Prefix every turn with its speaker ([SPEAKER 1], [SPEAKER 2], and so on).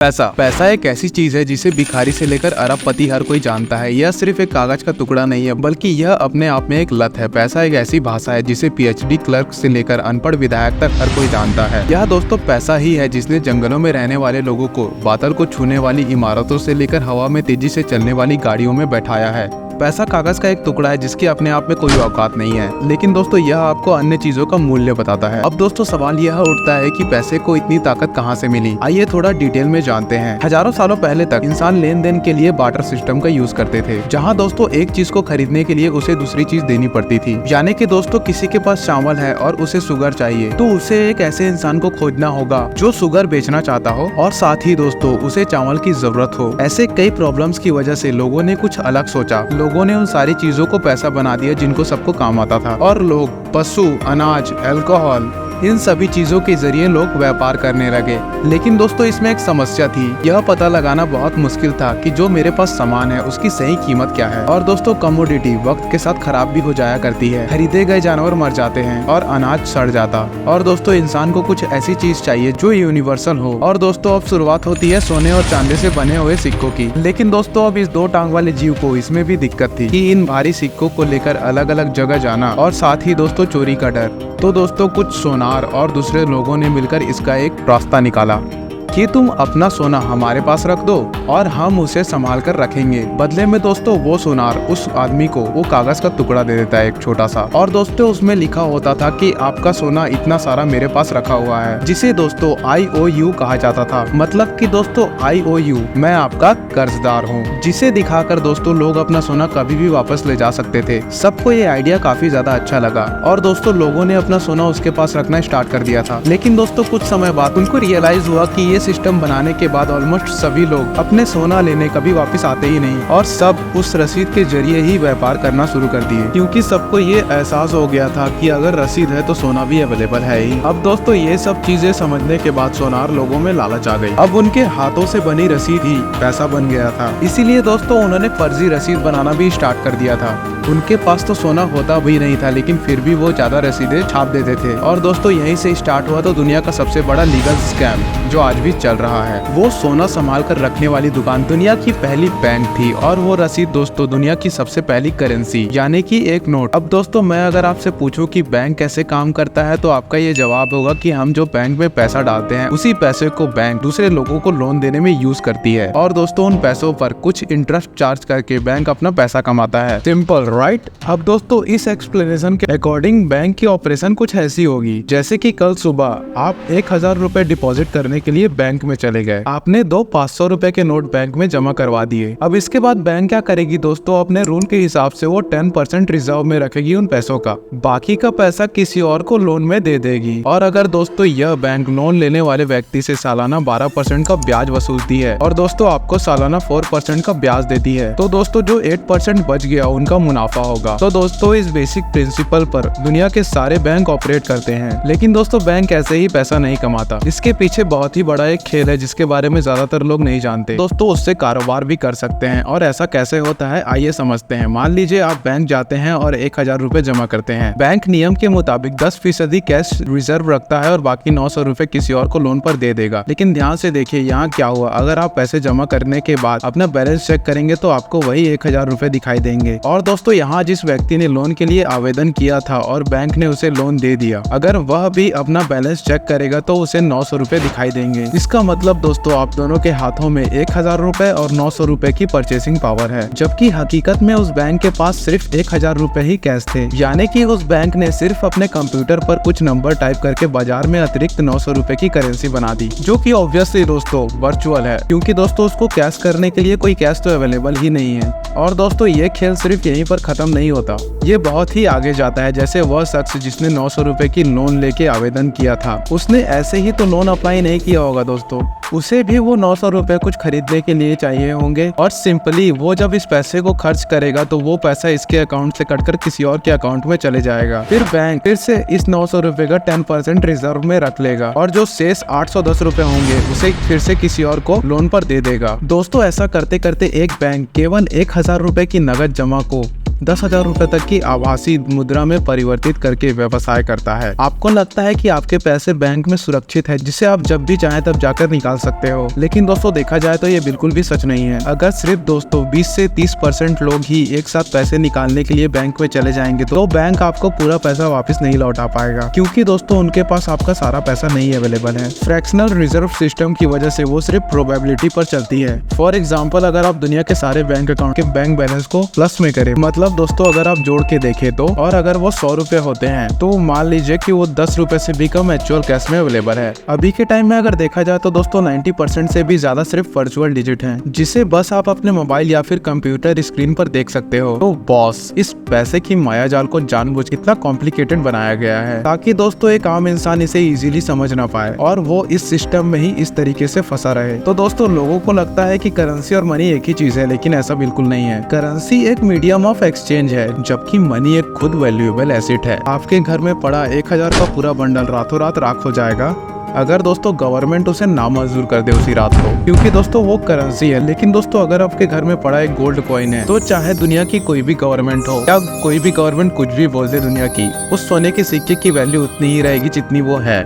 [SPEAKER 1] पैसा पैसा एक ऐसी चीज है जिसे भिखारी से लेकर अरबपति हर कोई जानता है। यह सिर्फ एक कागज का टुकड़ा नहीं है, बल्कि यह अपने आप में एक लत है। पैसा एक ऐसी भाषा है जिसे पीएचडी क्लर्क से लेकर अनपढ़ विधायक तक हर कोई जानता है। यह दोस्तों पैसा ही है जिसने जंगलों में रहने वाले लोगों को बादल को छूने वाली इमारतों से लेकर हवा में तेजी से चलने वाली गाड़ियों में बैठाया है। पैसा कागज का एक टुकड़ा है जिसकी अपने आप में कोई औकात नहीं है, लेकिन दोस्तों यह आपको अन्य चीजों का मूल्य बताता है। अब दोस्तों सवाल यह उठता है कि पैसे को इतनी ताकत कहां से मिली। आइए थोड़ा डिटेल में जानते हैं। हजारों सालों पहले तक इंसान लेन देन के लिए बार्टर सिस्टम का यूज करते थे, जहां दोस्तों एक चीज को खरीदने के लिए उसे दूसरी चीज देनी पड़ती थी। यानी कि दोस्तों किसी के पास चावल है और उसे शुगर चाहिए, तो उसे एक ऐसे इंसान को खोजना होगा जो शुगर बेचना चाहता हो और साथ ही दोस्तों उसे चावल की जरूरत हो। ऐसे कई प्रॉब्लम्स की वजह से लोगों ने कुछ अलग सोचा। लोगों ने उन सारी चीजों को पैसा बना दिया जिनको सबको काम आता था, और लोग पशु, अनाज, अल्कोहल, इन सभी चीजों के जरिए लोग व्यापार करने लगे। लेकिन दोस्तों इसमें एक समस्या थी। यह पता लगाना बहुत मुश्किल था कि जो मेरे पास सामान है उसकी सही कीमत क्या है। और दोस्तों कमोडिटी वक्त के साथ खराब भी हो जाया करती है। खरीदे गए जानवर मर जाते हैं और अनाज सड़ जाता। और दोस्तों इंसान को कुछ ऐसी चीज चाहिए जो यूनिवर्सल हो। और दोस्तों अब शुरुआत होती है सोने और चांदी से बने हुए सिक्कों की। लेकिन दोस्तों अब इस दो टांग वाले जीव को इसमें भी दिक्कत थी कि इन भारी सिक्कों को लेकर अलग अलग जगह जाना, और साथ ही दोस्तों चोरी का डर। तो दोस्तों कुछ सोनार और दूसरे लोगों ने मिलकर इसका एक रास्ता निकाला कि तुम अपना सोना हमारे पास रख दो और हम उसे संभाल कर रखेंगे। बदले में दोस्तों वो सोनार उस आदमी को वो कागज का टुकड़ा दे देता है, एक छोटा सा। और दोस्तों उसमें लिखा होता था कि आपका सोना इतना सारा मेरे पास रखा हुआ है, जिसे दोस्तों IOU कहा जाता था। मतलब कि दोस्तों IOU, मैं आपका कर्जदार हूँ, जिसे दिखाकर दोस्तों लोग अपना सोना कभी भी वापस ले जा सकते थे। सबको ये आइडिया काफी ज्यादा अच्छा लगा और दोस्तों लोगों ने अपना सोना उसके पास रखना स्टार्ट कर दिया था। लेकिन दोस्तों कुछ समय बाद उनको रियलाइज हुआ कि ये सिस्टम बनाने के बाद ऑलमोस्ट सभी लोग अपने सोना लेने कभी वापस आते ही नहीं, और सब उस रसीद के जरिए ही व्यापार करना शुरू कर दिए, क्योंकि सबको ये एहसास हो गया था कि अगर रसीद है तो सोना भी अवेलेबल है ही। अब दोस्तों ये सब चीजें समझने के बाद सोनार लोगों में लालच आ गई। अब उनके हाथों से बनी रसीद ही पैसा बन गया था। इसीलिए दोस्तों उन्होंने फर्जी रसीद बनाना भी स्टार्ट कर दिया था। उनके पास तो सोना होता भी नहीं था, लेकिन फिर भी वो ज्यादा रसीदें छाप देते थे। और दोस्तों यहीं से स्टार्ट हुआ तो दुनिया का सबसे बड़ा लीगल स्कैम जो आज भी चल रहा है। वो सोना संभाल कर रखने वाली दुकान दुनिया की पहली बैंक थी, और वो रसीद दोस्तों दुनिया की सबसे पहली करेंसी, यानी कि एक नोट। अब दोस्तों मैं अगर आपसे पूछूं कि बैंक कैसे काम करता है, तो आपका ये जवाब होगा कि हम जो बैंक में पैसा डालते हैं उसी पैसे को बैंक दूसरे लोगों को लोन देने में यूज करती है, और दोस्तों उन पैसों पर कुछ इंटरेस्ट चार्ज करके बैंक अपना पैसा कमाता है। Simple right. अब दोस्तों इस एक्सप्लेनेशन के अकॉर्डिंग बैंक की ऑपरेशन कुछ ऐसी होगी, जैसे कि कल सुबह आप 1000 रुपए डिपॉजिट करने के लिए बैंक में चले गए। आपने 2 500 रुपए के नोट बैंक में जमा करवा दिए। अब इसके बाद बैंक क्या करेगी दोस्तों, अपने रूल के हिसाब से वो 10% रिजर्व में रखेगी उन पैसों का। बाकी का पैसा किसी और को लोन में दे देगी। और अगर दोस्तों यह बैंक लोन लेने वाले व्यक्ति से सालाना 12% का ब्याज वसूलती है, और दोस्तों आपको सालाना 4% का ब्याज देती है, तो दोस्तों जो 8% बच गया उनका मुनाफा होगा। तो दोस्तों इस बेसिक प्रिंसिपल पर दुनिया के सारे बैंक ऑपरेट करते हैं। लेकिन दोस्तों बैंक ऐसे ही पैसा नहीं कमाता। इसके पीछे बहुत ही बड़ा एक खेल है जिसके बारे में ज्यादातर लोग नहीं जानते। दोस्तों उससे कारोबार भी कर सकते हैं, और ऐसा कैसे होता है आइए समझते हैं। मान लीजिए आप बैंक जाते हैं और 1000 रुपए जमा करते हैं। बैंक नियम के मुताबिक 10% कैश रिजर्व रखता है और बाकी 900 रुपए किसी और को लोन पर दे देगा। लेकिन ध्यान से देखिए यहाँ क्या हुआ। अगर आप पैसे जमा करने के बाद अपना बैलेंस चेक करेंगे तो आपको वही 1000 रुपए दिखाई देंगे। और दोस्तों यहाँ जिस व्यक्ति ने लोन के लिए आवेदन किया था और बैंक ने उसे लोन दे दिया, अगर वह भी अपना बैलेंस चेक करेगा तो उसे 900 रुपए दिखाई देंगे। इसका मतलब दोस्तों आप दोनों के हाथों में 1000 रुपए और 900 रुपए की परचेसिंग पावर है, जबकि हकीकत में उस बैंक के पास सिर्फ 1000 रुपए ही कैश थे। यानी कि उस बैंक ने सिर्फ अपने कंप्यूटर पर कुछ नंबर टाइप करके बाजार में अतिरिक्त 900 रुपए की करेंसी बना दी, जो कि ऑब्वियसली दोस्तों वर्चुअल है, क्योंकि दोस्तों उसको कैश करने के लिए कोई कैश तो अवेलेबल ही नहीं है। और दोस्तों ये खेल सिर्फ यहीं पर खत्म नहीं होता, ये बहुत ही आगे जाता है। जैसे वह शख्स जिसने 900 रुपए की लोन लेके आवेदन किया था, उसने ऐसे ही तो लोन अप्लाई नहीं किया होगा दोस्तों, उसे भी वो 900 रुपए कुछ खरीदने के लिए चाहिए होंगे, और सिंपली वो जब इस पैसे को खर्च करेगा तो वो पैसा इसके अकाउंट से कटकर किसी और के अकाउंट में चले जाएगा। फिर बैंक फिर से इस 900 रुपए का 10% रिजर्व में रख लेगा, और जो शेष 810 रुपए होंगे उसे फिर से किसी और को लोन पर दे देगा। दोस्तों ऐसा करते करते एक बैंक केवल 1000 रुपए की नगद जमा को 10,000 रुपए तक की आभासी मुद्रा में परिवर्तित करके व्यवसाय करता है। आपको लगता है कि आपके पैसे बैंक में सुरक्षित है जिसे आप जब भी चाहें तब जाकर निकाल सकते हो, लेकिन दोस्तों देखा जाए तो ये बिल्कुल भी सच नहीं है। अगर सिर्फ दोस्तों 20 से 30% लोग ही एक साथ पैसे निकालने के लिए बैंक में चले जाएंगे तो बैंक आपको पूरा पैसा वापस नहीं लौटा पाएगा, क्योंकि दोस्तों उनके पास आपका सारा पैसा नहीं अवेलेबल है। फ्रैक्शनल रिजर्व सिस्टम की वजह से वो सिर्फ प्रोबेबिलिटी पर चलती है। फॉर एग्जाम्पल, अगर आप दुनिया के सारे बैंक अकाउंट के बैंक बैलेंस को प्लस में करें, मतलब दोस्तों अगर आप जोड़ के देखें तो, और अगर वो 100 रुपए होते हैं तो मान लीजिए कि वो 10 रुपए से भी कम एक्चुअल कैश में अवेलेबल है। अभी के टाइम में अगर देखा जाए तो दोस्तों 90% से भी ज्यादा सिर्फ वर्चुअल डिजिट हैं, जिसे बस आप अपने मोबाइल या फिर कंप्यूटर स्क्रीन पर देख सकते हो। तो बॉस, इस पैसे की मायाजाल को जानबूझ कितना कॉम्प्लिकेटेड बनाया गया है ताकि दोस्तों एक आम इंसान इसे इजीली समझ ना पाए और वो इस सिस्टम में ही इस तरीके से फंसा रहे। तो दोस्तों लोगों को लगता है कि करेंसी और मनी एक ही चीज है, लेकिन ऐसा बिल्कुल नहीं है। करेंसी एक मीडियम ऑफ एक्सचेंज है, जबकि मनी एक खुद वैल्यूएबल एसेट है। आपके घर में पड़ा 1000 का पूरा बंडल रातों रात राख हो जाएगा अगर दोस्तों गवर्नमेंट उसे नामंजूर कर दे उसी रात को, क्योंकि दोस्तों वो करेंसी है। लेकिन दोस्तों अगर आपके घर में पड़ा एक गोल्ड कॉइन है तो चाहे दुनिया की कोई भी गवर्नमेंट हो या कोई भी गवर्नमेंट कुछ भी बोल दे दुनिया की, उस सोने के सिक्के की वैल्यू उतनी ही रहेगी जितनी वो है।